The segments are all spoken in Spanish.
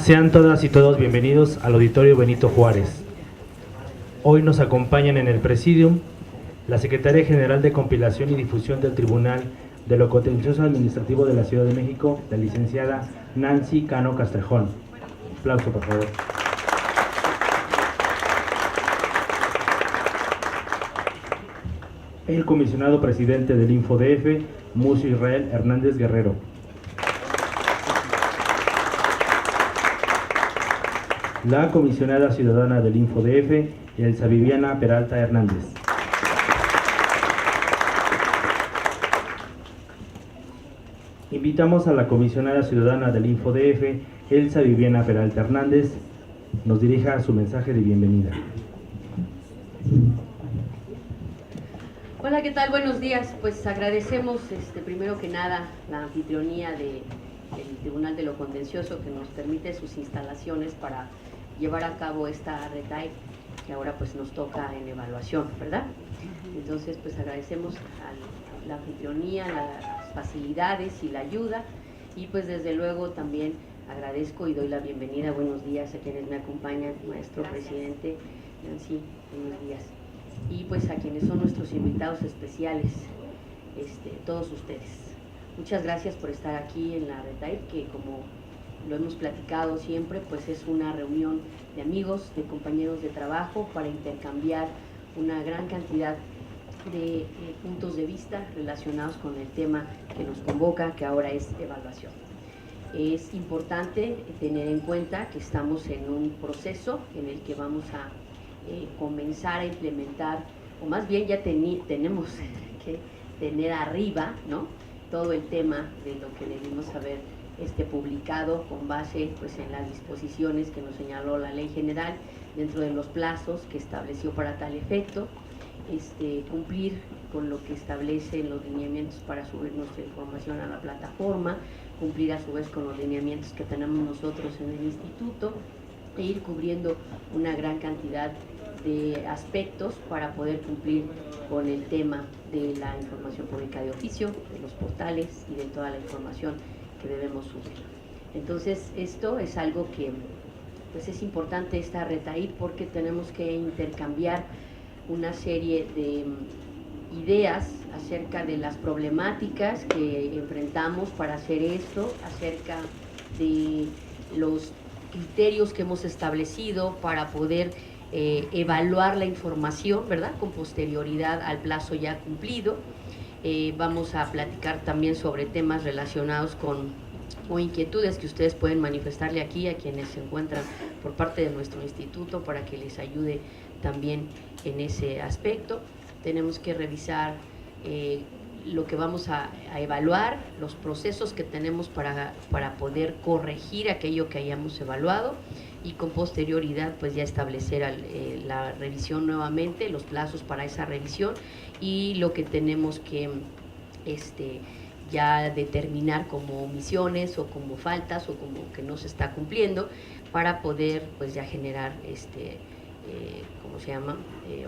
Sean todas y todos bienvenidos al Auditorio Benito Juárez. Hoy nos acompañan en el Presidium la Secretaria General de Compilación y Difusión del Tribunal de lo Contencioso Administrativo de la Ciudad de México, la licenciada Nancy Cano Castrejón. Aplauso, por favor. El comisionado presidente del InfoDF, Mucio Israel Hernández Guerrero. La comisionada ciudadana del InfoDF, Elsa Viviana Peralta Hernández. Invitamos a la comisionada ciudadana del InfoDF, Elsa Viviana Peralta Hernández, nos dirija su mensaje de bienvenida. Hola, ¿qué tal? Buenos días. Pues agradecemos primero que nada la anfitrionía del Tribunal de lo Contencioso que nos permite sus instalaciones para llevar a cabo esta RETAIP que ahora pues nos toca en evaluación, ¿verdad? Entonces pues agradecemos a la anfitrionía, las facilidades y la ayuda, y pues desde luego también agradezco y doy la bienvenida, buenos días a quienes me acompañan, maestro, presidente, Nancy, buenos días, y pues a quienes son nuestros invitados especiales, todos ustedes. Muchas gracias por estar aquí en la RETAIP, que como lo hemos platicado siempre, pues es una reunión de amigos, de compañeros de trabajo para intercambiar una gran cantidad de puntos de vista relacionados con el tema que nos convoca, que ahora es evaluación. Es importante tener en cuenta que estamos en un proceso en el que vamos a comenzar a implementar, o más bien ya tenemos que tener arriba, ¿no?, todo el tema de lo que debimos haber publicado con base pues en las disposiciones que nos señaló la Ley General dentro de los plazos que estableció para tal efecto, cumplir con lo que establecen los lineamientos para subir nuestra información a la plataforma, cumplir a su vez con los lineamientos que tenemos nosotros en el instituto e ir cubriendo una gran cantidad de aspectos para poder cumplir con el tema de la información pública de oficio, de los portales y de toda la información que debemos subir. Entonces esto es algo que pues es importante, esta RETAIP, porque tenemos que intercambiar una serie de ideas acerca de las problemáticas que enfrentamos para hacer esto, acerca de los criterios que hemos establecido para poder evaluar la información, ¿verdad?, con posterioridad al plazo ya cumplido. Vamos a platicar también sobre temas relacionados o inquietudes que ustedes pueden manifestarle aquí a quienes se encuentran por parte de nuestro instituto para que les ayude también en ese aspecto. Tenemos que revisar lo que vamos a evaluar, los procesos que tenemos para poder corregir aquello que hayamos evaluado, y con posterioridad pues ya establecer la revisión nuevamente, los plazos para esa revisión y lo que tenemos que ya determinar como omisiones o como faltas o como que no se está cumpliendo, para poder pues ya generar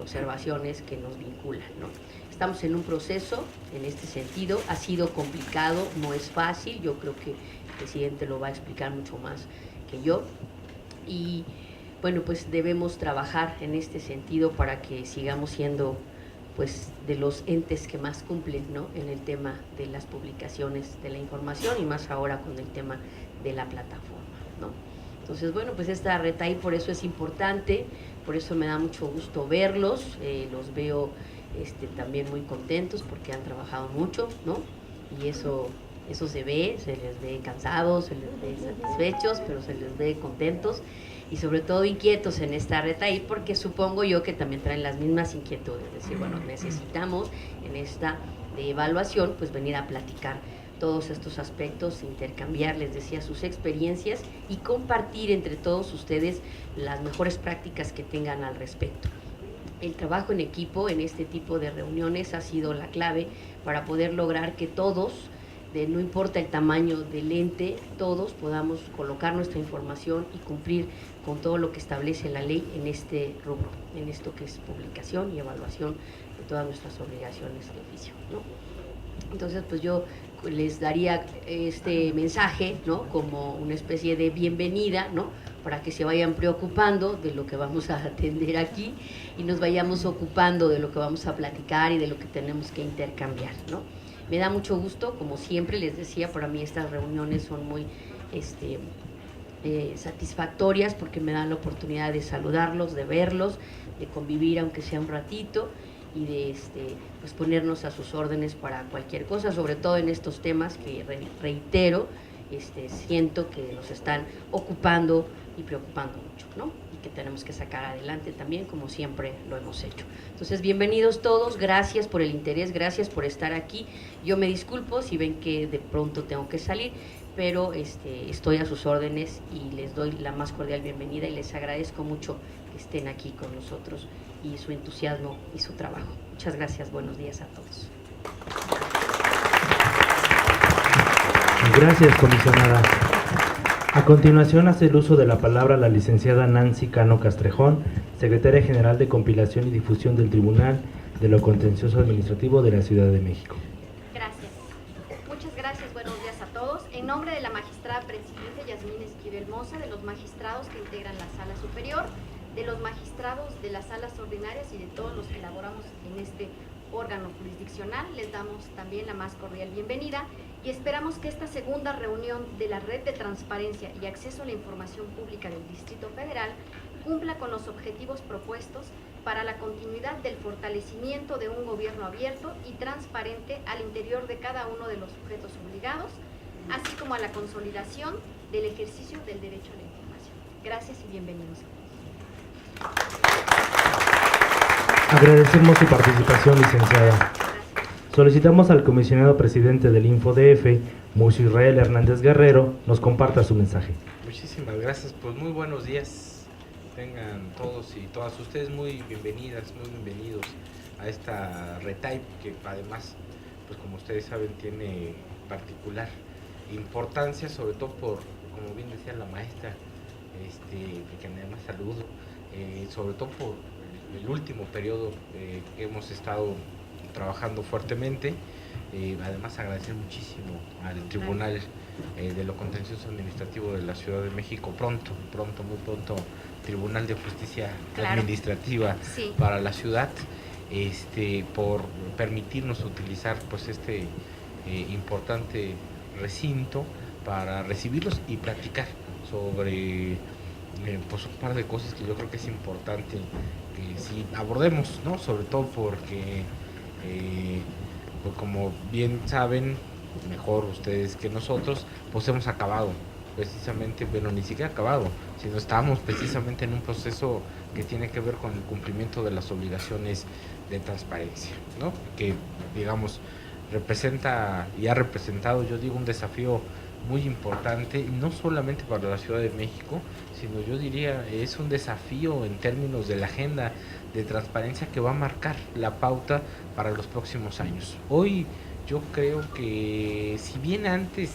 observaciones que nos vinculan, ¿no? Estamos en un proceso en este sentido, ha sido complicado, no es fácil, yo creo que el presidente lo va a explicar mucho más que yo, y bueno, pues debemos trabajar en este sentido para que sigamos siendo pues de los entes que más cumplen, ¿no?, en el tema de las publicaciones de la información, y más ahora con el tema de la plataforma, ¿no? Entonces, bueno, pues esta RETAIP por eso es importante, por eso me da mucho gusto verlos, los veo también muy contentos porque han trabajado mucho, ¿no?, y eso se les ve cansados, se les ve satisfechos, pero se les ve contentos y sobre todo inquietos en esta RETAIP, porque supongo yo que también traen las mismas inquietudes, es decir, bueno, necesitamos en esta de evaluación pues venir a platicar todos estos aspectos, intercambiar, les decía, sus experiencias y compartir entre todos ustedes las mejores prácticas que tengan al respecto. El trabajo en equipo en este tipo de reuniones ha sido la clave para poder lograr que todos, no importa el tamaño del ente, todos podamos colocar nuestra información y cumplir con todo lo que establece la ley en este rubro, en esto que es publicación y evaluación de todas nuestras obligaciones de oficio, ¿no? Entonces, pues yo les daría este mensaje, ¿no? Como una especie de bienvenida, ¿no? Para que se vayan preocupando de lo que vamos a atender aquí y nos vayamos ocupando de lo que vamos a platicar y de lo que tenemos que intercambiar, ¿no? Me da mucho gusto, como siempre les decía, para mí estas reuniones son muy satisfactorias porque me dan la oportunidad de saludarlos, de verlos, de convivir aunque sea un ratito y de pues ponernos a sus órdenes para cualquier cosa, sobre todo en estos temas que reitero, siento que nos están ocupando y preocupando mucho, ¿no? Y que tenemos que sacar adelante también, como siempre lo hemos hecho. Entonces, bienvenidos todos, gracias por el interés, gracias por estar aquí. Yo me disculpo si ven que de pronto tengo que salir, pero estoy a sus órdenes y les doy la más cordial bienvenida y les agradezco mucho que estén aquí con nosotros y su entusiasmo y su trabajo. Muchas gracias, buenos días a todos. Gracias, comisionada. A continuación hace el uso de la palabra la licenciada Nancy Cano Castrejón, secretaria general de Compilación y Difusión del Tribunal de lo Contencioso Administrativo de la Ciudad de México. Gracias. Muchas gracias, buenos días a todos. En nombre de la magistrada presidente Yasmín Esquivel Moza, de los magistrados que integran la Sala Superior, de los magistrados de las salas ordinarias y de todos los que elaboramos en este órgano jurisdiccional, les damos también la más cordial bienvenida y esperamos que esta segunda reunión de la Red de Transparencia y Acceso a la Información Pública del Distrito Federal cumpla con los objetivos propuestos para la continuidad del fortalecimiento de un gobierno abierto y transparente al interior de cada uno de los sujetos obligados, así como a la consolidación del ejercicio del derecho a la información. Gracias y bienvenidos. Agradecemos su participación, licenciada. Solicitamos al comisionado presidente del InfoDF, Murcio Israel Hernández Guerrero, nos comparta su mensaje. Muchísimas gracias, pues muy buenos días. Tengan todos y todas ustedes muy bienvenidas, muy bienvenidos a esta RETAIP, que además, pues como ustedes saben, tiene particular importancia, sobre todo por, como bien decía la maestra, que además saludo, sobre todo por el último periodo que hemos estado trabajando fuertemente. Además agradecer muchísimo al Tribunal de lo Contencioso Administrativo de la Ciudad de México, muy pronto, Tribunal de Justicia Administrativa para la ciudad, por permitirnos utilizar pues importante recinto para recibirlos y platicar sobre pues un par de cosas que yo creo que es importante que sí abordemos, ¿no? Sobre todo porque pues como bien saben, mejor ustedes que nosotros, pues hemos acabado precisamente, bueno, ni siquiera acabado, sino estamos precisamente en un proceso que tiene que ver con el cumplimiento de las obligaciones de transparencia, ¿no? Que, digamos, representa y ha representado, yo digo, un desafío muy importante, no solamente para la Ciudad de México, sino yo diría es un desafío en términos de la agenda de transparencia que va a marcar la pauta para los próximos años. Hoy yo creo que si bien antes,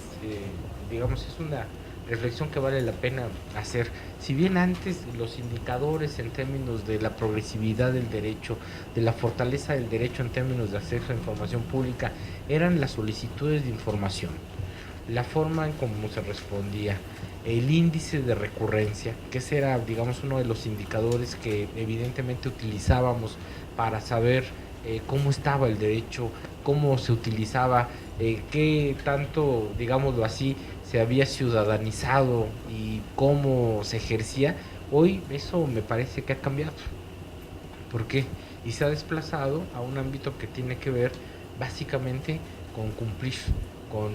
digamos, es una reflexión que vale la pena hacer, si bien antes los indicadores en términos de la progresividad del derecho, de la fortaleza del derecho en términos de acceso a información pública, eran las solicitudes de información, la forma en cómo se respondía, el índice de recurrencia, que ese era, digamos, uno de los indicadores que evidentemente utilizábamos para saber cómo estaba el derecho, cómo se utilizaba, qué tanto, digámoslo así, se había ciudadanizado y cómo se ejercía. Hoy eso me parece que ha cambiado. ¿Por qué? Y se ha desplazado a un ámbito que tiene que ver básicamente con cumplir con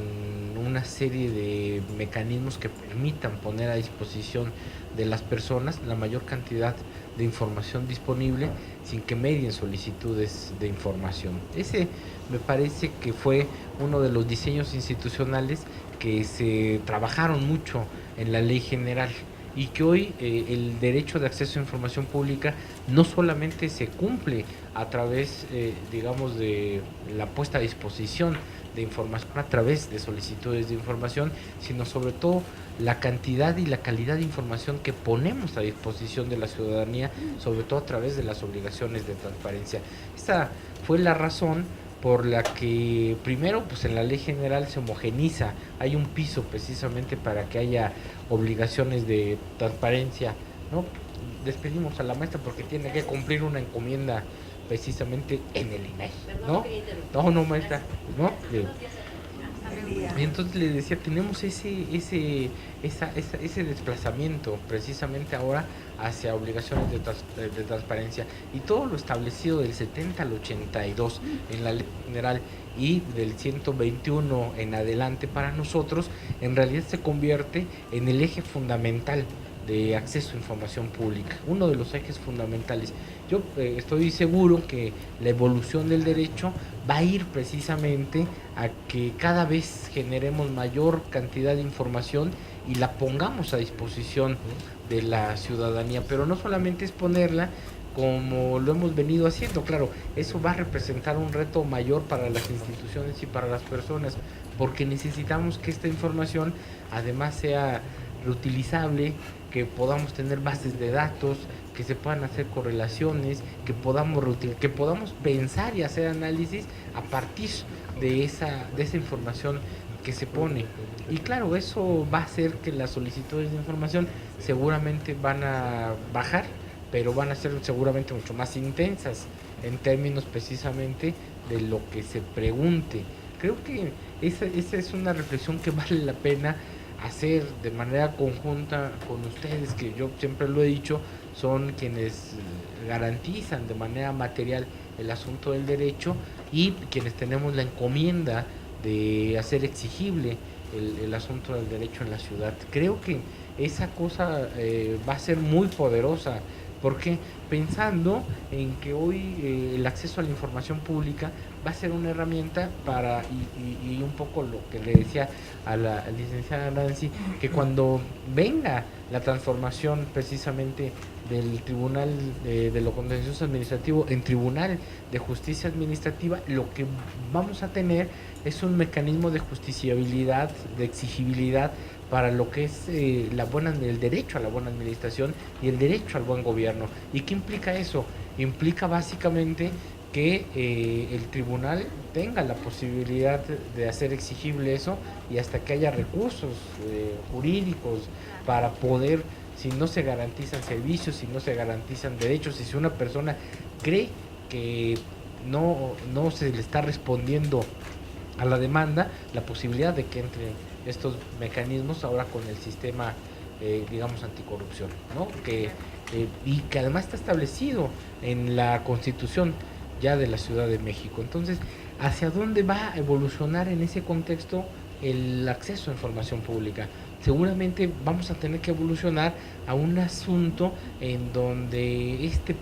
una serie de mecanismos que permitan poner a disposición de las personas la mayor cantidad de información disponible sin que medien solicitudes de información. Ese me parece que fue uno de los diseños institucionales que se trabajaron mucho en la Ley General y que hoy el derecho de acceso a información pública no solamente se cumple a través, digamos, de la puesta a disposición de información a través de solicitudes de información, sino sobre todo la cantidad y la calidad de información que ponemos a disposición de la ciudadanía, sobre todo a través de las obligaciones de transparencia. Esta fue la razón por la que primero pues en la ley general se homogeniza, hay un piso precisamente para que haya obligaciones de transparencia, ¿no? Despedimos a la maestra porque tiene que cumplir una encomienda precisamente en el INEGI, ¿no? No, maestra, ¿no? Y entonces le decía, tenemos ese desplazamiento precisamente ahora hacia obligaciones de transparencia, y todo lo establecido del 70 al 82 en la ley general y del 121 en adelante para nosotros en realidad se convierte en el eje fundamental de acceso a información pública, uno de los ejes fundamentales. Yo estoy seguro que la evolución del derecho va a ir precisamente a que cada vez generemos mayor cantidad de información y la pongamos a disposición de la ciudadanía, pero no solamente es ponerla como lo hemos venido haciendo, claro, eso va a representar un reto mayor para las instituciones y para las personas, porque necesitamos que esta información además sea reutilizable, que podamos tener bases de datos, que se puedan hacer correlaciones, que podamos pensar y hacer análisis a partir de esa información que se pone. Y claro, eso va a hacer que las solicitudes de información seguramente van a bajar, pero van a ser seguramente mucho más intensas en términos precisamente de lo que se pregunte. Creo que esa es una reflexión que vale la pena hacer de manera conjunta con ustedes, que yo siempre lo he dicho, son quienes garantizan de manera material el asunto del derecho y quienes tenemos la encomienda de hacer exigible el asunto del derecho en la ciudad. Creo que esa cosa va a ser muy poderosa, porque pensando en que hoy el acceso a la información pública va a ser una herramienta para, y un poco lo que le decía a la licenciada Nancy, que cuando venga la transformación precisamente del Tribunal de lo Contencioso Administrativo en Tribunal de Justicia Administrativa, lo que vamos a tener es un mecanismo de justiciabilidad, de exigibilidad para lo que es el derecho a la buena administración y el derecho al buen gobierno. ¿Y qué implica eso? Implica básicamente que el tribunal tenga la posibilidad de hacer exigible eso, y hasta que haya recursos jurídicos para poder, si no se garantizan servicios, si no se garantizan derechos, y si una persona cree que no se le está respondiendo a la demanda, la posibilidad de que entre estos mecanismos ahora con el sistema digamos anticorrupción, ¿no? Y que además está establecido en la Constitución ya de la Ciudad de México. Entonces, ¿hacia dónde va a evolucionar en ese contexto el acceso a información pública? Seguramente vamos a tener que evolucionar a un asunto en donde este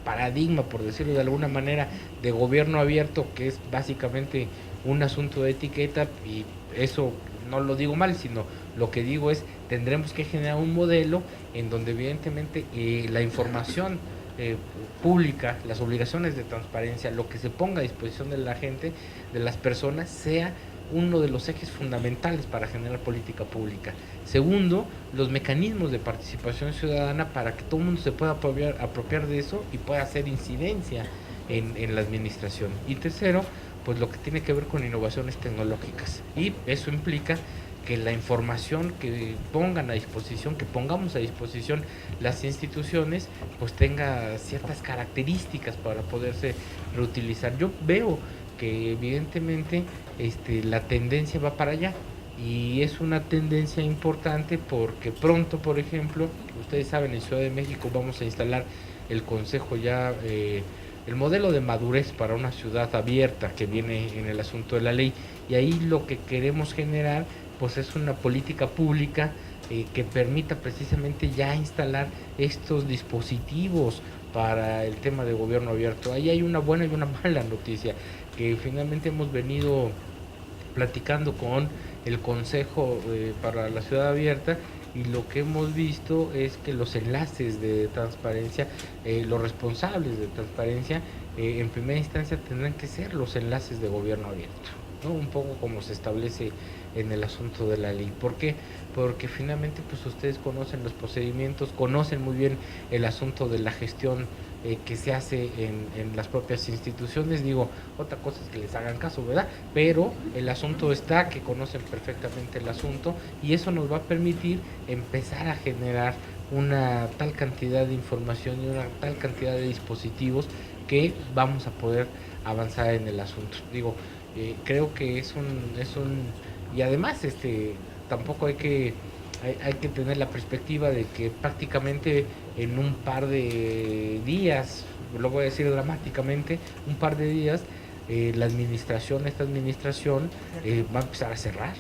paradigma, por decirlo de alguna manera, de gobierno abierto, que es básicamente un asunto de etiqueta, y eso no lo digo mal, sino lo que digo es, tendremos que generar un modelo en donde evidentemente la información pública, las obligaciones de transparencia, lo que se ponga a disposición de la gente, de las personas, sea uno de los ejes fundamentales para generar política pública. Segundo, los mecanismos de participación ciudadana para que todo el mundo se pueda apropiar de eso y pueda hacer incidencia en la administración. Y tercero, pues lo que tiene que ver con innovaciones tecnológicas, y eso implica que la información que pongamos a disposición las instituciones, pues tenga ciertas características para poderse reutilizar. Yo veo que evidentemente la tendencia va para allá, y es una tendencia importante porque pronto, por ejemplo, ustedes saben, en Ciudad de México vamos a instalar el consejo ya, el modelo de madurez para una ciudad abierta que viene en el asunto de la ley, y ahí lo que queremos generar pues es una política pública que permita precisamente ya instalar estos dispositivos para el tema de gobierno abierto. Ahí hay una buena y una mala noticia, que finalmente hemos venido platicando con el Consejo para la Ciudad Abierta, y lo que hemos visto es que los enlaces de transparencia, los responsables de transparencia, en primera instancia tendrán que ser los enlaces de gobierno abierto, ¿no? Un poco como se establece en el asunto de la ley. ¿Por qué? Porque finalmente pues ustedes conocen los procedimientos, conocen muy bien el asunto de la gestión que se hace en las propias instituciones. Digo, otra cosa es que les hagan caso, ¿verdad? Pero el asunto está que conocen perfectamente el asunto y eso nos va a permitir empezar a generar una tal cantidad de información y una tal cantidad de dispositivos que vamos a poder avanzar en el asunto. Digo, creo que es un y además tampoco hay que tener la perspectiva de que prácticamente en un par de días, lo voy a decir dramáticamente, un par de días, esta administración va a empezar a cerrar.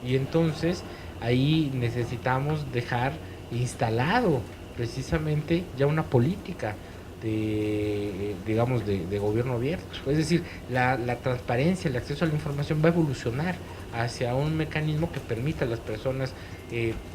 Y entonces ahí necesitamos dejar instalado precisamente ya una política de gobierno abierto. Es decir, la transparencia, el acceso a la información va a evolucionar hacia un mecanismo que permita a las personas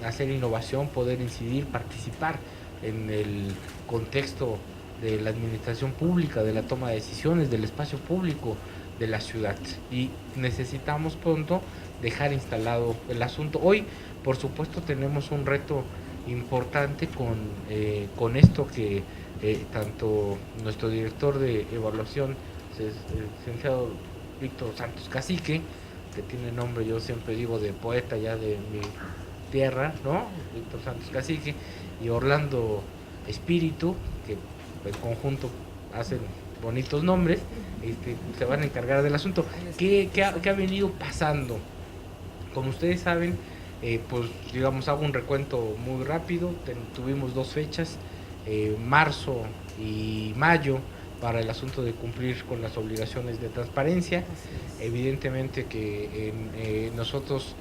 hacer innovación, poder incidir, participar en el contexto de la administración pública, de la toma de decisiones, del espacio público de la ciudad. Y necesitamos pronto dejar instalado el asunto. Hoy, por supuesto, tenemos un reto importante con esto que tanto nuestro director de evaluación, el licenciado Víctor Santos Cacique, que tiene nombre, yo siempre digo, de poeta ya de mi tierra, ¿no? Víctor Santos Cacique y Orlando Espíritu, que en conjunto hacen bonitos nombres, se van a encargar del asunto. ¿Qué ha venido pasando? Como ustedes saben, pues digamos, hago un recuento muy rápido. Tuvimos 2 fechas, marzo y mayo, para el asunto de cumplir con las obligaciones de transparencia. Evidentemente que nosotros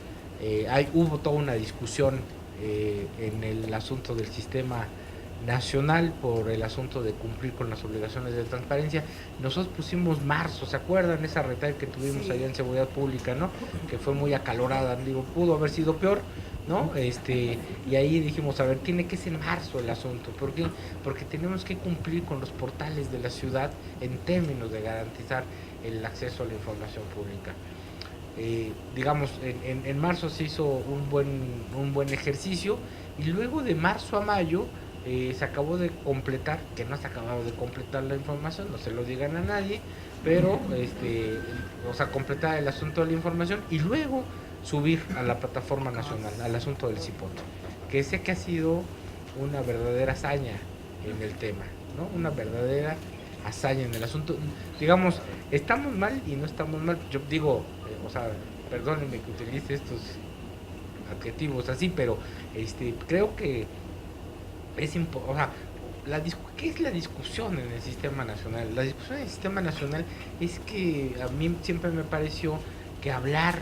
hubo toda una discusión en el asunto del sistema nacional por el asunto de cumplir con las obligaciones de transparencia. Nosotros pusimos marzo, ¿se acuerdan? Esa retahíla que tuvimos allá en Seguridad Pública, ¿no? Que fue muy acalorada, digo, pudo haber sido peor, ¿no? Y ahí dijimos, a ver, tiene que ser marzo el asunto. ¿Por qué? Porque tenemos que cumplir con los portales de la ciudad en términos de garantizar el acceso a la información pública. Digamos, en marzo se hizo un buen ejercicio, y luego de marzo a mayo se acabó de completar, que no se ha acabado de completar la información, no se lo digan a nadie, pero completar el asunto de la información y luego subir a la plataforma nacional, al asunto del cipote, que sé que ha sido una verdadera hazaña en el tema, ¿no? Una verdadera hazaña en el asunto. Digamos, estamos mal y no estamos mal. Yo digo, perdónenme que utilice estos adjetivos así, pero creo que es importante. ¿Qué es la discusión en el sistema nacional? La discusión en el sistema nacional es que a mí siempre me pareció que hablar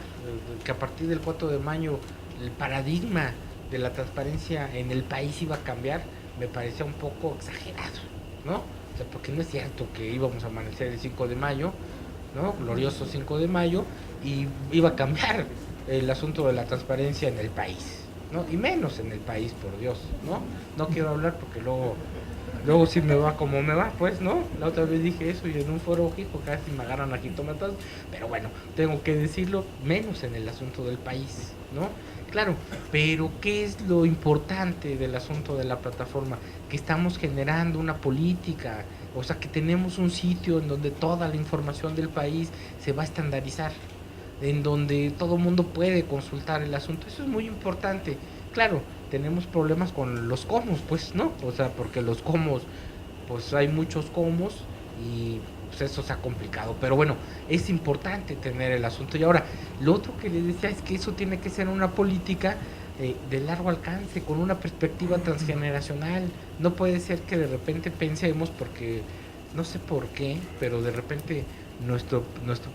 que a partir del 4 de mayo el paradigma de la transparencia en el país iba a cambiar, me parecía un poco exagerado, ¿no? O sea, porque no es cierto que íbamos a amanecer el 5 de mayo, ¿no? Glorioso 5 de mayo, y iba a cambiar el asunto de la transparencia en el país, ¿no? Y menos en el país, por Dios, ¿no? No quiero hablar porque luego sí me va como me va, pues, ¿no? La otra vez dije eso y en un foro hijo casi me agarran a jitomatazos, pero bueno, tengo que decirlo, menos en el asunto del país, ¿no? Claro, pero ¿qué es lo importante del asunto de la plataforma? Que estamos generando una política, o sea, que tenemos un sitio en donde toda la información del país se va a estandarizar, en donde todo el mundo puede consultar el asunto. Eso es muy importante. Claro, tenemos problemas con los comos, pues, ¿no? O sea, porque los comos, pues hay muchos comos y pues eso se ha complicado. Pero bueno, es importante tener el asunto. Y ahora, lo otro que les decía es que eso tiene que ser una política de largo alcance, con una perspectiva transgeneracional. No puede ser que de repente pensemos, porque no sé por qué, pero de repente nuestro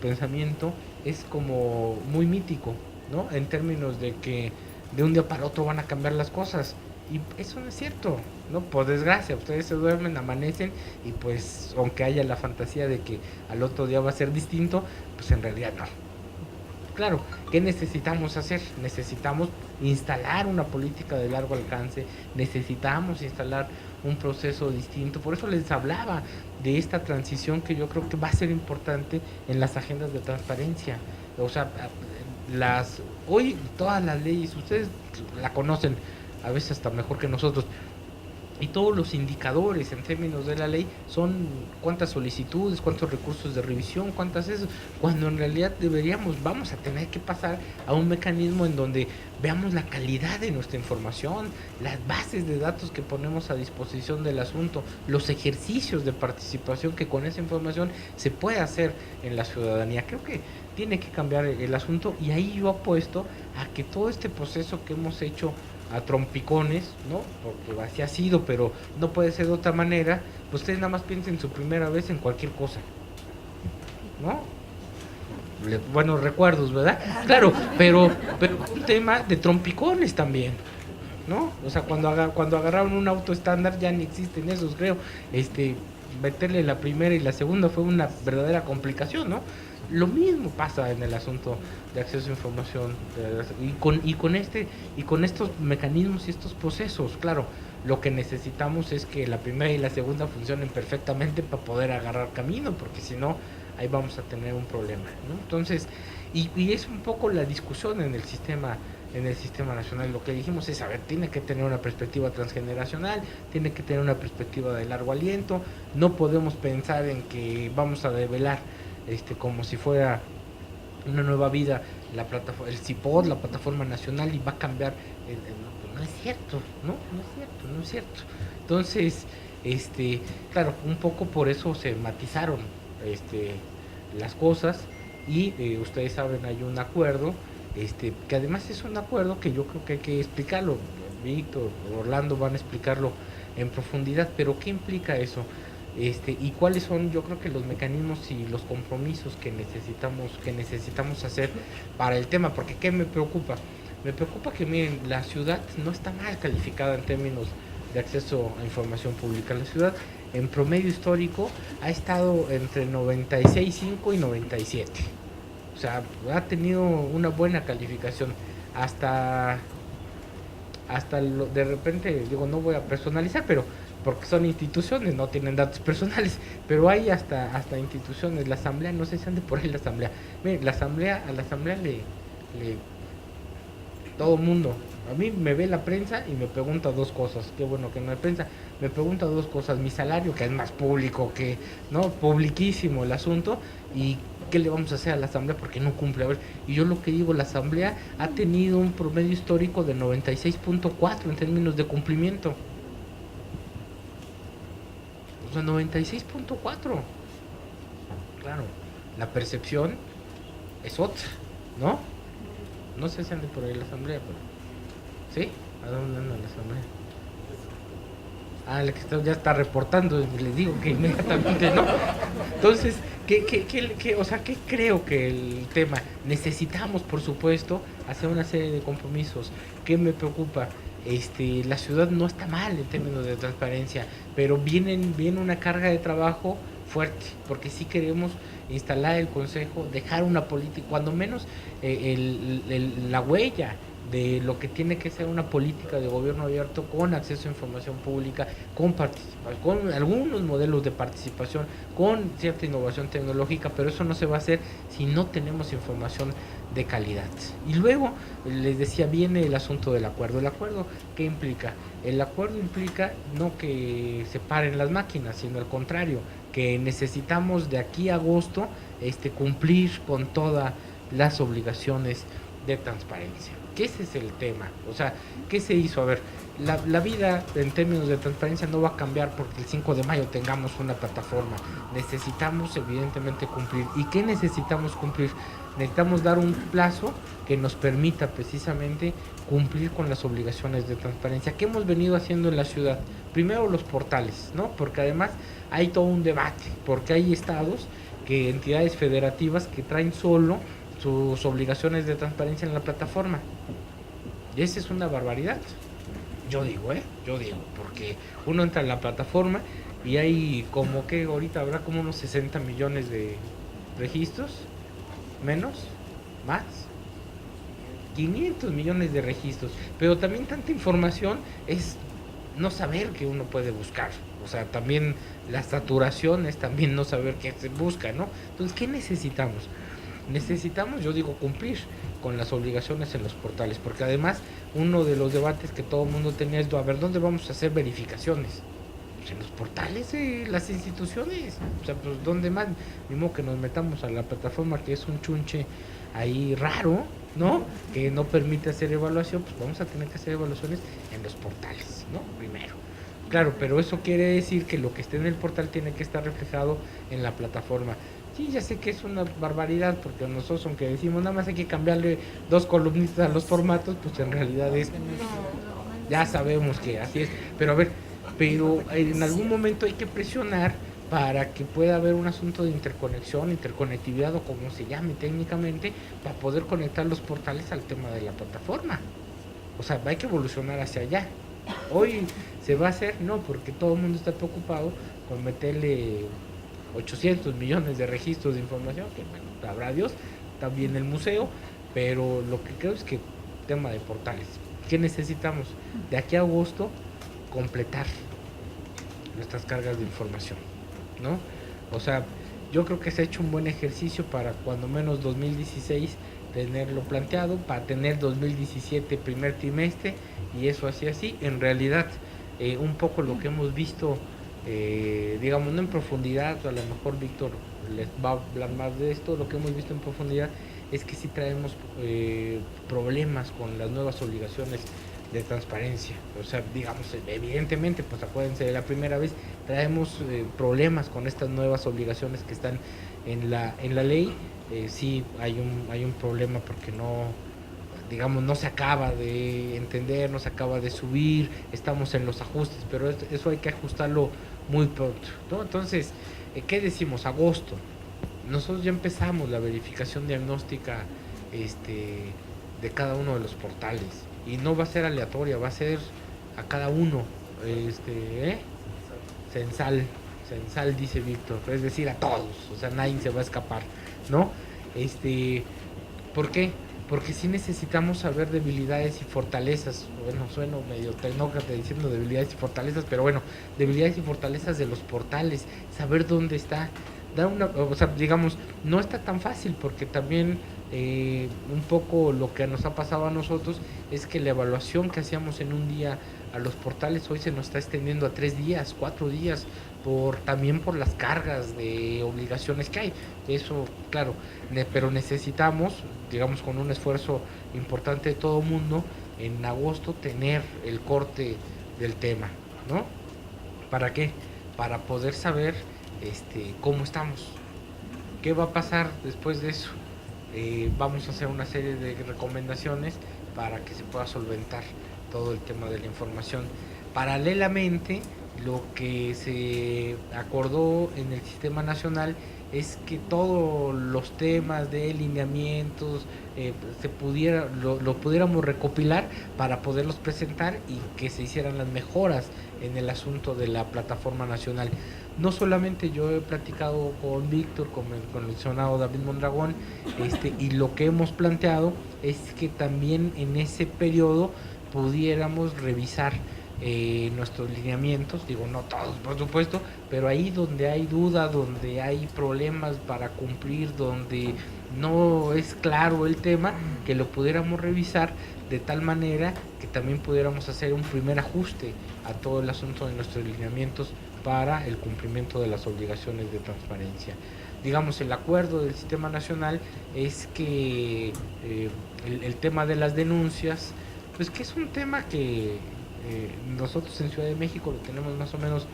pensamiento es como muy mítico, ¿no? En términos de que de un día para otro van a cambiar las cosas, y eso no es cierto, ¿no? Por desgracia, ustedes se duermen, amanecen, y pues aunque haya la fantasía de que al otro día va a ser distinto, pues en realidad no. Claro, ¿qué necesitamos hacer? Necesitamos instalar una política de largo alcance, necesitamos instalar un proceso distinto. Por eso les hablaba de esta transición que yo creo que va a ser importante en las agendas de transparencia. O sea, hoy todas las leyes, ustedes la conocen a veces hasta mejor que nosotros, y todos los indicadores en términos de la ley son cuántas solicitudes, cuántos recursos de revisión, cuántas eso, cuando en realidad vamos a tener que pasar a un mecanismo en donde veamos la calidad de nuestra información, las bases de datos que ponemos a disposición del asunto, los ejercicios de participación que con esa información se puede hacer en la ciudadanía. Creo que tiene que cambiar el asunto, y ahí yo apuesto a que todo este proceso que hemos hecho a trompicones, ¿no? Porque así ha sido, pero no puede ser de otra manera. Pues ustedes nada más piensen su primera vez en cualquier cosa, ¿no? Buenos recuerdos, ¿verdad? Claro, pero un tema de trompicones también, ¿no? O sea, cuando agarraron un auto estándar ya ni existen esos, creo. Meterle la primera y la segunda fue una verdadera complicación, ¿no? Lo mismo pasa en el asunto de acceso a información y con estos mecanismos y estos procesos. Claro, lo que necesitamos es que la primera y la segunda funcionen perfectamente para poder agarrar camino, porque si no, ahí vamos a tener un problema, ¿no? Entonces, y es un poco la discusión en el sistema nacional. Lo que dijimos es, a ver, tiene que tener una perspectiva transgeneracional, tiene que tener una perspectiva de largo aliento. No podemos pensar en que vamos a develar como si fuera una nueva vida la plataforma, el CIPOD, la plataforma nacional, y va a cambiar. No es cierto, no es cierto. Entonces, claro, un poco por eso se matizaron las cosas, y ustedes saben, hay un acuerdo, que además es un acuerdo que yo creo que hay que explicarlo. Víctor, Orlando van a explicarlo en profundidad, pero ¿qué implica eso? Y cuáles son, yo creo que los mecanismos y los compromisos que necesitamos hacer para el tema. Porque ¿qué me preocupa? Me preocupa que, miren, la ciudad no está mal calificada en términos de acceso a información pública. La ciudad, en promedio histórico, ha estado entre 96.5 y 97. O sea, ha tenido una buena calificación. Hasta de repente, digo, no voy a personalizar, pero porque son instituciones, no tienen datos personales, pero hay hasta instituciones. La asamblea, no sé si ande por ahí la asamblea. Miren, a la asamblea le todo mundo, a mí me ve la prensa y me pregunta dos cosas. Qué bueno que no hay prensa. Me pregunta dos cosas: mi salario, que es más público que, ¿no? Publiquísimo el asunto, y qué le vamos a hacer a la asamblea porque no cumple. A ver, y yo lo que digo, la asamblea ha tenido un promedio histórico de 96.4 en términos de cumplimiento. O sea, 96.4. Claro, la percepción es otra, ¿no? No sé si ande por ahí la asamblea, pero... ¿sí? ¿A dónde anda la asamblea? El que ya está reportando, les digo que inmediatamente no. Entonces, ¿qué creo que el tema? Necesitamos, por supuesto, hacer una serie de compromisos. ¿Qué me preocupa? La ciudad no está mal en términos de transparencia, pero viene una carga de trabajo fuerte, porque sí queremos instalar el consejo, dejar una política, cuando menos la huella de lo que tiene que ser una política de gobierno abierto, con acceso a información pública, con algunos modelos de participación, con cierta innovación tecnológica, pero eso no se va a hacer si no tenemos información de calidad. Y luego, les decía, viene el asunto del acuerdo. ¿El acuerdo qué implica? El acuerdo implica no que se paren las máquinas, sino al contrario, que necesitamos de aquí a agosto cumplir con todas las obligaciones de transparencia. Que ese es el tema. O sea, ¿qué se hizo? A ver, la vida en términos de transparencia no va a cambiar porque el 5 de mayo tengamos una plataforma. Necesitamos evidentemente cumplir. ¿Y qué necesitamos cumplir? Necesitamos dar un plazo que nos permita precisamente cumplir con las obligaciones de transparencia. ¿Qué hemos venido haciendo en la ciudad? Primero, los portales, ¿no? Porque además hay todo un debate, porque hay estados, entidades federativas que traen solo sus obligaciones de transparencia en la plataforma. Y esa es una barbaridad. Yo digo, porque uno entra en la plataforma y hay como que ahorita habrá como unos 60 millones de registros, menos, más, 500 millones de registros, pero también tanta información es no saber qué uno puede buscar. O sea, también la saturación es también no saber qué se busca, ¿no? Entonces, ¿qué necesitamos? Necesitamos, yo digo, cumplir con las obligaciones en los portales, porque además uno de los debates que todo el mundo tenía es, a ver, ¿dónde vamos a hacer verificaciones? Pues en los portales de las instituciones. O sea, pues ¿dónde más? Mismo que nos metamos a la plataforma, que es un chunche ahí raro, ¿no? Que no permite hacer evaluación, pues vamos a tener que hacer evaluaciones en los portales, ¿no? Primero. Claro, pero eso quiere decir que lo que esté en el portal tiene que estar reflejado en la plataforma. Sí, ya sé que es una barbaridad, porque nosotros, aunque decimos nada más hay que cambiarle 2 columnitas a los formatos, pues en realidad es, ya sabemos que así es. Pero a ver, pero en algún momento hay que presionar para que pueda haber un asunto de interconexión, interconectividad o como se llame técnicamente, para poder conectar los portales al tema de la plataforma. O sea, hay que evolucionar hacia allá. Hoy se va a hacer, no, porque todo el mundo está preocupado con meterle 800 millones de registros de información, que bueno, habrá Dios, también el museo, pero lo que creo es que tema de portales. ¿Qué necesitamos? De aquí a agosto, completar nuestras cargas de información, ¿no? O sea, yo creo que se ha hecho un buen ejercicio para cuando menos 2016 tenerlo planteado, para tener 2017 primer trimestre, y eso así. En realidad, un poco lo que hemos visto, digamos, no en profundidad, a lo mejor Víctor les va a hablar más de esto, lo que hemos visto en profundidad es que sí traemos problemas con las nuevas obligaciones de transparencia. O sea, digamos, evidentemente, pues acuérdense, de la primera vez traemos problemas con estas nuevas obligaciones que están en la ley. Sí hay un problema porque no, digamos, no se acaba de entender, no se acaba de subir, estamos en los ajustes, pero eso hay que ajustarlo muy pronto, ¿no? Entonces, ¿qué decimos? Agosto. Nosotros ya empezamos la verificación diagnóstica de cada uno de los portales, y no va a ser aleatoria, va a ser a cada uno, censal dice Víctor, es decir, a todos, o sea, nadie se va a escapar, ¿no? ¿Por qué? Porque sí necesitamos saber debilidades y fortalezas. Bueno, sueno medio tecnócrata diciendo debilidades y fortalezas, pero bueno, debilidades y fortalezas de los portales, saber dónde está. O sea, digamos, no está tan fácil, porque también un poco lo que nos ha pasado a nosotros es que la evaluación que hacíamos en un día a los portales hoy se nos está extendiendo a 3 días, 4 días, también por las cargas de obligaciones que hay. Eso, claro, pero necesitamos, digamos, con un esfuerzo importante de todo mundo, en agosto tener el corte del tema, ¿no? ¿Para qué? Para poder saber cómo estamos. ¿Qué va a pasar después de eso? Vamos a hacer una serie de recomendaciones para que se pueda solventar todo el tema de la información. Paralelamente, lo que se acordó en el sistema nacional es que todos los temas de lineamientos lo pudiéramos recopilar para poderlos presentar y que se hicieran las mejoras en el asunto de la plataforma nacional. No solamente yo he platicado con Víctor, con el licenciado David Mondragón, y lo que hemos planteado es que también en ese periodo pudiéramos revisar nuestros lineamientos, digo, no todos por supuesto, pero ahí donde hay duda, donde hay problemas para cumplir, donde no es claro el tema, que lo pudiéramos revisar de tal manera que también pudiéramos hacer un primer ajuste a todo el asunto de nuestros lineamientos para el cumplimiento de las obligaciones de transparencia. Digamos, el acuerdo del sistema nacional es que el tema de las denuncias, pues que es un tema que nosotros en Ciudad de México lo tenemos más o menos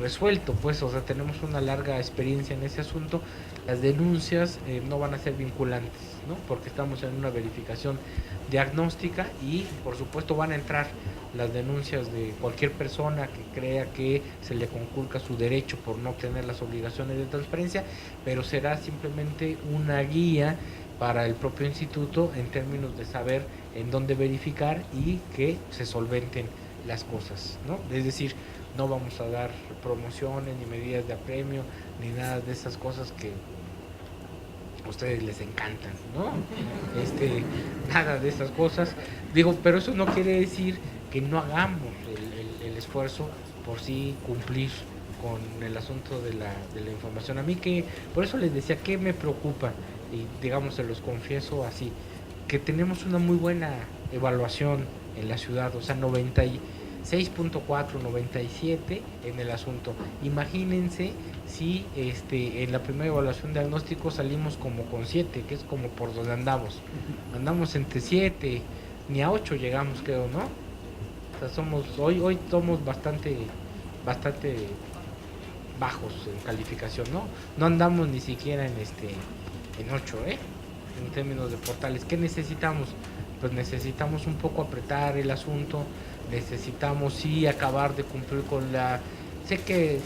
resuelto, pues, o sea, tenemos una larga experiencia en ese asunto. Las denuncias no van a ser vinculantes, ¿no? Porque estamos en una verificación diagnóstica y por supuesto van a entrar las denuncias de cualquier persona que crea que se le conculca su derecho por no tener las obligaciones de transparencia, pero será simplemente una guía para el propio instituto en términos de saber en dónde verificar y que se solventen las cosas, ¿no? Es decir, no vamos a dar promociones ni medidas de apremio ni nada de esas cosas que a ustedes les encantan, ¿no? Nada de esas cosas. Digo, pero eso no quiere decir que no hagamos el esfuerzo por sí cumplir con el asunto de la información. A mí que, por eso les decía que me preocupa, y digamos se los confieso así, que tenemos una muy buena evaluación en la ciudad, o sea, 96.4, 97 en el asunto. Imagínense si en la primera evaluación de diagnóstico salimos como con 7, que es como por donde andamos. Andamos entre 7, ni a 8 llegamos, creo, ¿no? O sea, hoy somos bastante bajos en calificación, ¿no? No andamos ni siquiera en 8, en términos de portales. ¿Qué necesitamos? Pues necesitamos un poco apretar el asunto, necesitamos sí acabar de cumplir con la... Sé que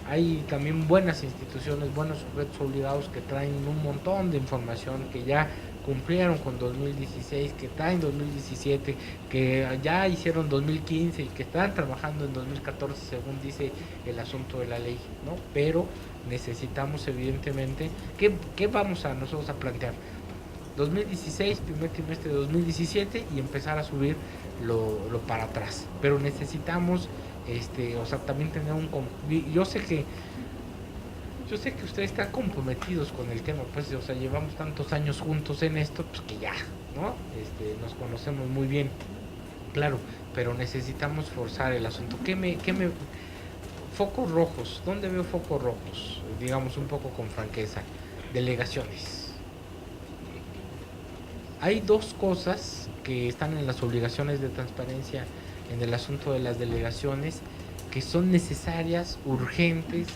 hay también buenas instituciones, buenos sujetos obligados que traen un montón de información, que ya cumplieron con 2016, que traen 2017, que ya hicieron 2015 y que están trabajando en 2014 según dice el asunto de la ley, ¿no? Pero necesitamos evidentemente, ¿qué vamos a nosotros a plantear? 2016, primer trimestre de 2017 y empezar a subir lo para atrás. Pero necesitamos, o sea, también tener yo sé que ustedes están comprometidos con el tema, pues, o sea, llevamos tantos años juntos en esto, pues que ya, ¿no? Nos conocemos muy bien, claro, pero necesitamos forzar el asunto. Focos rojos, ¿dónde veo focos rojos? Digamos un poco con franqueza, delegaciones. Hay dos cosas que están en las obligaciones de transparencia en el asunto de las delegaciones que son necesarias, urgentes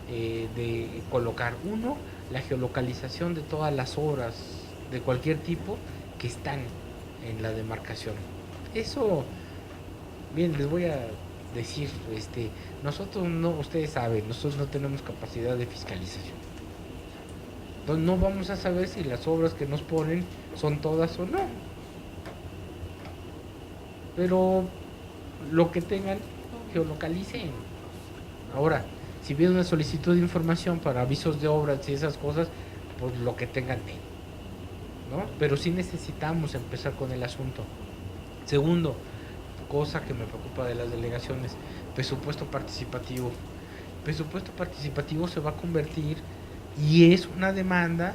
de colocar. Uno, la geolocalización de todas las obras de cualquier tipo que están en la demarcación. Eso, bien, les voy a decir, nosotros no, ustedes saben, nosotros no tenemos capacidad de fiscalización. Entonces no vamos a saber si las obras que nos ponen son todas o no. Pero lo que tengan, geolocalicen. Ahora, si viene una solicitud de información para avisos de obras y esas cosas, pues lo que tengan, ¿no? Pero sí necesitamos empezar con el asunto. Segundo, cosa que me preocupa de las delegaciones, presupuesto participativo. Presupuesto participativo se va a convertir y es una demanda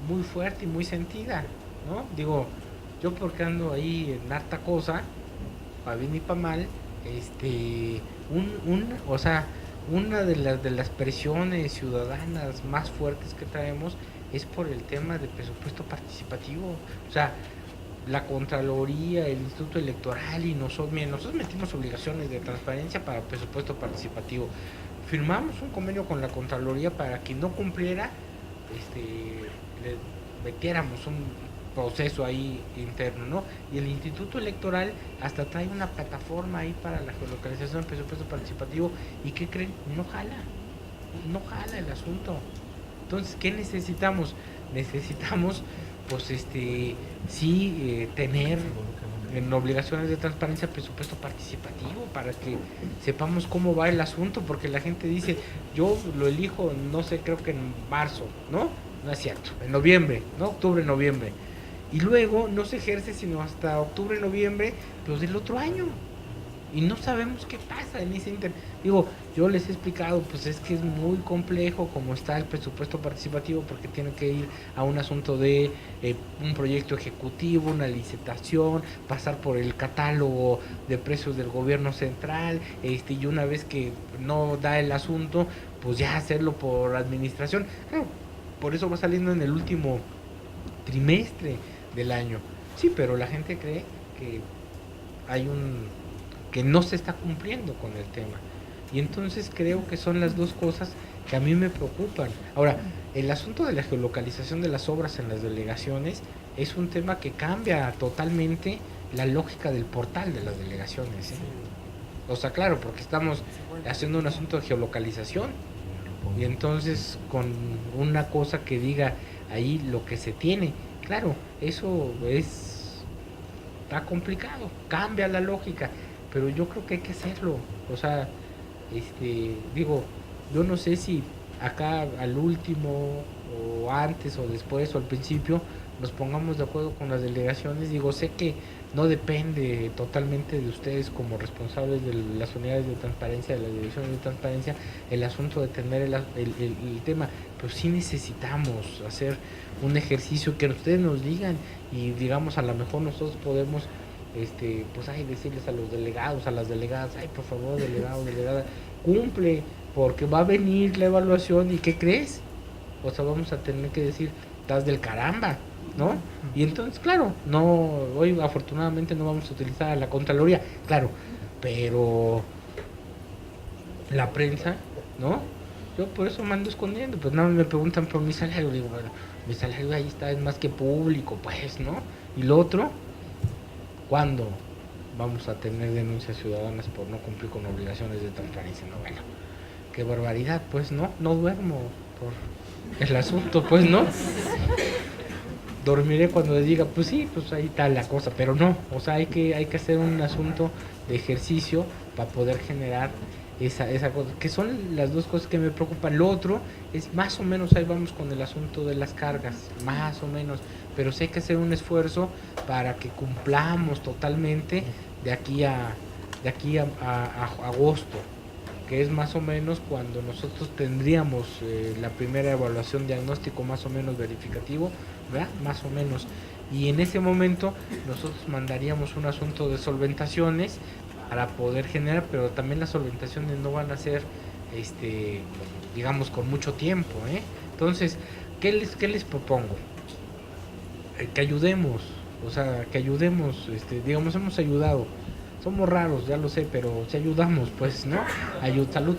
muy fuerte y muy sentida, ¿no? Digo, yo porque ando ahí en harta cosa, para bien y para mal, o sea, una de las presiones ciudadanas más fuertes que traemos es por el tema del presupuesto participativo. O sea, la Contraloría, el Instituto Electoral y nosotros metimos obligaciones de transparencia para presupuesto participativo. Firmamos un convenio con la Contraloría para que no cumpliera, le metiéramos un proceso ahí interno, ¿no? Y el Instituto Electoral hasta trae una plataforma ahí para la geolocalización del presupuesto participativo. ¿Y qué creen? No jala el asunto. Entonces, ¿qué necesitamos? Necesitamos, pues, tener en obligaciones de transparencia presupuesto participativo para que sepamos cómo va el asunto, porque la gente dice, yo lo elijo, no sé, creo que en marzo, ¿no? No es cierto, en noviembre, ¿no? Octubre, noviembre. Y luego no se ejerce sino hasta octubre, noviembre, pero del otro año. Y no sabemos qué pasa en ese Digo, yo les he explicado, pues es que es muy complejo como está el presupuesto participativo, porque tiene que ir a un asunto de un proyecto ejecutivo, una licitación, pasar por el catálogo de precios del gobierno central, y una vez que no da el asunto, pues ya hacerlo por administración. Claro, por eso va saliendo en el último trimestre del año. Sí, pero la gente cree que que no se está cumpliendo con el tema. Y entonces creo que son las dos cosas que a mí me preocupan. Ahora, el asunto de la geolocalización de las obras en las delegaciones es un tema que cambia totalmente la lógica del portal de las delegaciones, O sea, claro, porque estamos haciendo un asunto de geolocalización y entonces con una cosa que diga ahí lo que se tiene, claro, eso está complicado, cambia la lógica, pero yo creo que hay que hacerlo. O sea, digo, yo no sé si acá al último o antes o después o al principio nos pongamos de acuerdo con las delegaciones. Digo, sé que no depende totalmente de ustedes como responsables de las unidades de transparencia, de las direcciones de transparencia, el asunto de tener el tema, pero sí necesitamos hacer un ejercicio que ustedes nos digan y digamos, a lo mejor nosotros podemos pues decirles a los delegados, a las delegadas, por favor, delegado, delegada, cumple, porque va a venir la evaluación y ¿qué crees? O sea, vamos a tener que decir, estás del caramba, ¿no? Y entonces, claro, hoy afortunadamente no vamos a utilizar la Contraloría, claro, pero la prensa, ¿no? Yo por eso me ando escondiendo, pues nada, me preguntan por mi salario, digo, bueno, mi salario ahí está, es más que público, pues, ¿no? Y lo otro, ¿cuándo vamos a tener denuncias ciudadanas por no cumplir con obligaciones de transparencia? No, bueno, qué barbaridad, pues, no duermo por el asunto, pues, ¿no? Dormiré cuando les diga, pues sí, pues ahí está la cosa, pero no, o sea, hay que hacer un asunto de ejercicio para poder generar esa cosa, que son las dos cosas que me preocupan. Lo otro es más o menos, ahí vamos con el asunto de las cargas, más o menos, pero sí hay que hacer un esfuerzo para que cumplamos totalmente de aquí a agosto, que es más o menos cuando nosotros tendríamos la primera evaluación diagnóstico más o menos verificativo, ¿verdad? Más o menos. Y en ese momento nosotros mandaríamos un asunto de solventaciones para poder generar, pero también las solventaciones no van a ser, digamos, con mucho tiempo, ¿eh? Entonces, ¿qué les propongo? Que ayudemos, o sea, que ayudemos, digamos, hemos ayudado. Somos raros, ya lo sé, pero si ayudamos, pues, ¿no? Salud,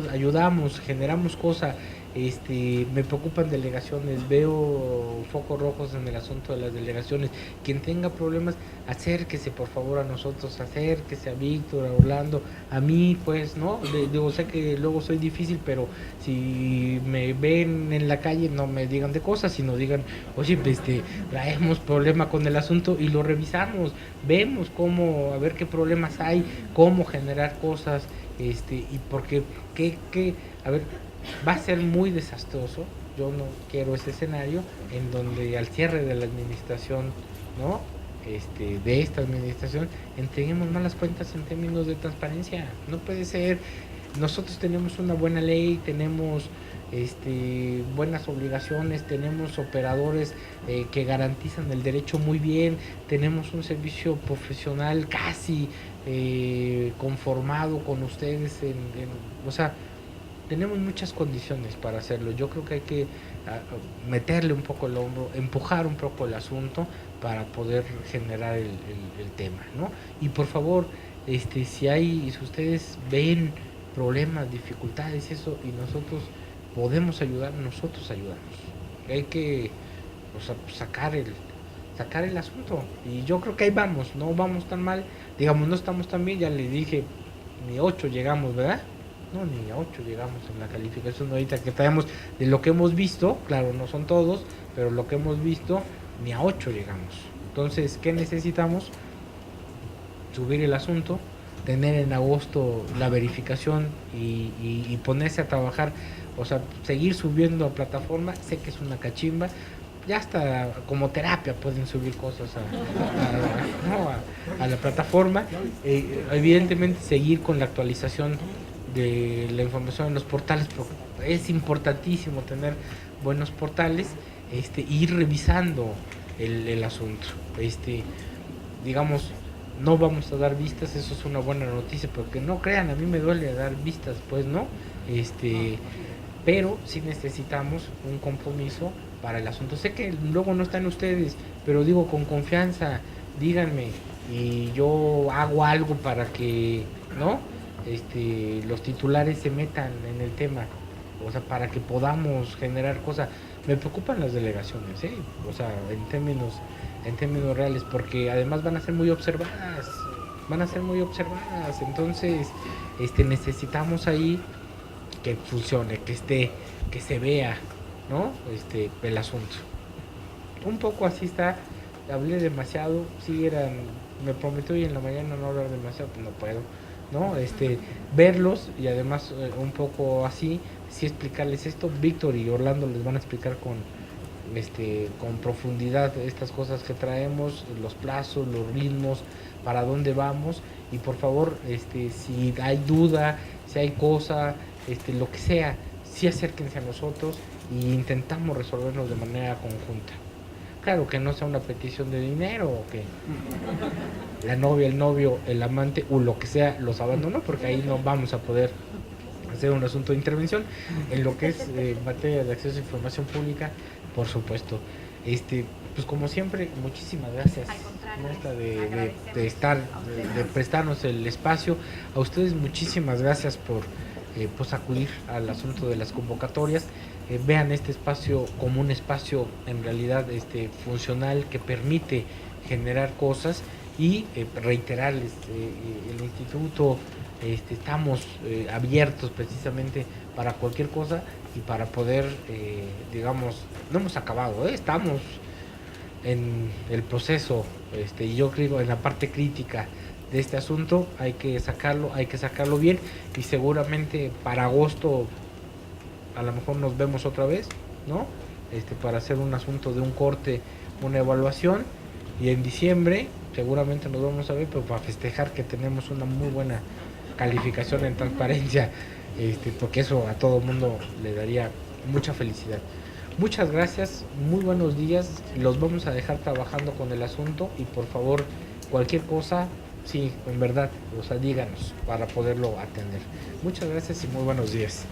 ayudamos, generamos cosas. Me preocupan delegaciones, veo focos rojos en el asunto de las delegaciones. Quien tenga problemas, acérquese por favor a nosotros, acérquese a Víctor, a Orlando, a mí, pues, ¿no? Digo, sé que luego soy difícil, pero si me ven en la calle, no me digan de cosas, sino digan, oye, traemos problema con el asunto y lo revisamos, vemos cómo, a ver qué problemas hay, cómo generar cosas, y porque, a ver, va a ser muy desastroso. Yo no quiero ese escenario en donde al cierre de la administración, ¿no? De esta administración, entreguemos malas cuentas en términos de transparencia. No puede ser. Nosotros tenemos una buena ley, tenemos buenas obligaciones, tenemos operadores que garantizan el derecho muy bien, tenemos un servicio profesional casi conformado con ustedes, o sea, tenemos muchas condiciones para hacerlo. Yo creo que hay que meterle un poco el hombro, empujar un poco el asunto para poder generar el tema, ¿no? Y por favor, si ustedes ven problemas, dificultades, eso, y nosotros podemos ayudar, nosotros ayudamos. Hay que, o sea, sacar el asunto. Y yo creo que ahí vamos, no vamos tan mal, digamos, no estamos tan bien, ya le dije, ni 8 llegamos, ¿verdad? No, ni a 8 llegamos en la calificación ahorita que traemos de lo que hemos visto, claro, no son todos, pero lo que hemos visto, ni a 8 llegamos. Entonces, ¿qué necesitamos? Subir el asunto, tener en agosto la verificación y ponerse a trabajar, o sea, seguir subiendo a plataforma. Sé que es una cachimba, ya hasta como terapia pueden subir cosas a la plataforma, evidentemente seguir con la actualización de la información en los portales, porque es importantísimo tener buenos portales, ir revisando el asunto, digamos, no vamos a dar vistas, eso es una buena noticia, porque no crean, a mí me duele dar vistas, pues, ¿no? Pero sí necesitamos un compromiso para el asunto. Sé que luego no están ustedes, pero digo, con confianza, díganme, y yo hago algo para que, ¿no? Los titulares se metan en el tema, o sea, para que podamos generar cosas. Me preocupan las delegaciones, o sea, en términos reales, porque además van a ser muy observadas, entonces necesitamos ahí que funcione, que se vea, ¿no? El asunto. Un poco así está. Hablé demasiado, me prometió hoy en la mañana no hablar demasiado, pues no puedo, ¿no? Verlos, y además un poco así, sí explicarles esto. Víctor y Orlando les van a explicar con profundidad estas cosas que traemos, los plazos, los ritmos, para dónde vamos. Y por favor, si hay duda, si hay cosa, lo que sea, sí acérquense a nosotros y intentamos resolverlos de manera conjunta. Claro, que no sea una petición de dinero o que la novia, el novio, el amante o lo que sea los abandonó, porque ahí no vamos a poder hacer un asunto de intervención. En lo que es materia de acceso a información pública, por supuesto. Pues como siempre, muchísimas gracias. Al contrario, de prestarnos el espacio. A ustedes muchísimas gracias por pues acudir al asunto de las convocatorias. Vean este espacio como un espacio en realidad funcional, que permite generar cosas, y reiterarles, el instituto, estamos abiertos precisamente para cualquier cosa y para poder, digamos, no hemos acabado, estamos en el proceso, y yo creo en la parte crítica de este asunto. Hay que sacarlo bien, y seguramente para agosto a lo mejor nos vemos otra vez, ¿no? Para hacer un asunto de un corte, una evaluación, y en diciembre seguramente nos vamos a ver, pero para festejar que tenemos una muy buena calificación en transparencia, porque eso a todo el mundo le daría mucha felicidad. Muchas gracias, muy buenos días, los vamos a dejar trabajando con el asunto, y por favor, cualquier cosa, sí, en verdad, díganos para poderlo atender. Muchas gracias y muy buenos días.